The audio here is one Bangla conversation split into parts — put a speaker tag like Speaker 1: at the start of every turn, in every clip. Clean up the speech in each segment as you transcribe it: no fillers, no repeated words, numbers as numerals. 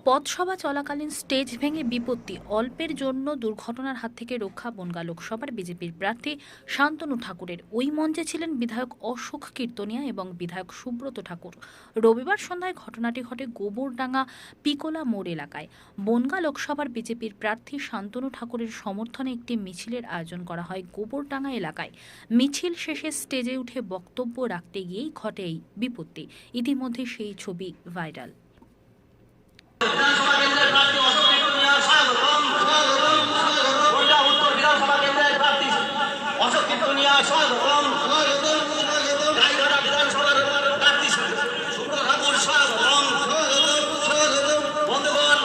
Speaker 1: পথসভা চলাকালীন স্টেজ ভেঙে বিপত্তি, অল্পের জন্য দুর্ঘটনার হাত থেকে রক্ষা বনগাঁ লোকসভার বিজেপির প্রার্থী শান্তনু ঠাকুরের। ওই মঞ্চে ছিলেন বিধায়ক অশোক কীর্তনিয়া এবং বিধায়ক সুব্রত ঠাকুর। রবিবার সন্ধ্যায় ঘটনাটি ঘটে গোবরডাঙ্গা পিকোলা মোড় এলাকায়। বনগাঁ লোকসভার বিজেপির প্রার্থী শান্তনু ঠাকুরের সমর্থনে একটি মিছিলের আয়োজন করা হয় গোবরডাঙ্গা এলাকায়। মিছিল শেষে স্টেজে উঠে বক্তব্য রাখতে গিয়েই ঘটে এই বিপত্তি। ইতিমধ্যে সেই ছবি ভাইরাল।
Speaker 2: বিধানসভা কেন্দ্রের প্রার্থী অশোক কীর্তনিয়া স্বাগতম। বনগাঁ উত্তর বিধানসভা কেন্দ্রের প্রার্থী অশোক কীর্তনিয়া স্বাগতম। গাইঘাটা বিধানসভার প্রার্থী সুব্রত ঠাকুর স্বাগতম। বন্ধুগণ,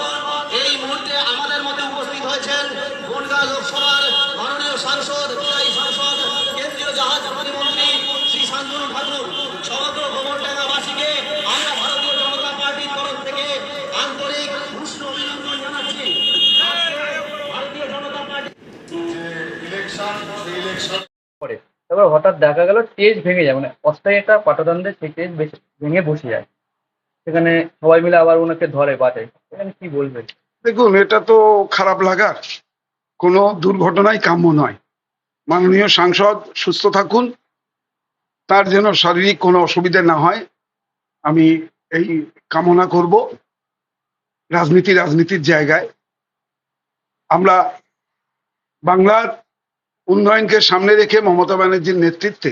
Speaker 2: এই মুহূর্তে আমাদের মধ্যে উপস্থিত হয়েছেন বনগাঁ লোকসভার মাননীয় সাংসদ, বিদায়ী সাংসদ, কেন্দ্রীয় জাহাজ প্রতিমন্ত্রী শ্রী শান্তনু ঠাকুর। সমগ্র গোবরডাঙ্গাবাসীকে আমরা ভারতীয় জনতা পার্টির তরফ থেকে আন্তরিক উষ্ণ অভিনন্দন জানাচ্ছি। ভারতীয় জনতা পার্টি
Speaker 3: করে তারপর হঠাৎ দেখা গেল স্টেজ ভেঙে যায়, মানে অস্থায়ী একটা পাটাতন্ত্রের স্টেজ ভেঙে বসে যায়। সেখানে সবাই মিলে আবার ওনাকে ধরে বাঁচায়। এখানে কি বলবেন?
Speaker 4: দেখুন, এটা তো খারাপ লাগার। কোনো দুর্ঘটনাই কাম্য নয়। মাননীয় সাংসদ সুস্থ থাকুন, তার যেন শারীরিক কোনো অসুবিধা না হয়, আমি এই কামনা করব। রাজনীতির জায়গায় আমরা বাংলার উন্নয়নকে সামনে রেখে মমতা ব্যানার্জির নেতৃত্বে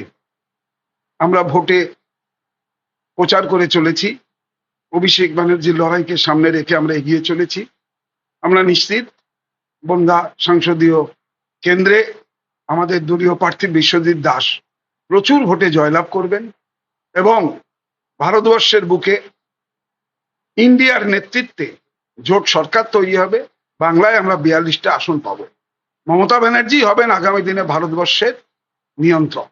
Speaker 4: আমরা ভোটে প্রচার করে চলেছি। অভিষেক ব্যানার্জির লড়াইকে সামনে রেখে আমরা এগিয়ে চলেছি। আমরা নিশ্চিত বনগাঁ সংসদীয় কেন্দ্রে আমাদের দলীয় প্রার্থী বিশ্বজিৎ দাস প্রচুর ভোটে জয়লাভ করবেন এবং ভারতবর্ষের বুকে ইন্ডিয়ার নেতৃত্বে জোট সরকার তৈরি হবে। বাংলায় আমরা 42টা আসন পাবো। মমতা ব্যানার্জি হবেন আগামী দিনে ভারতবর্ষের নিয়ন্ত্রক।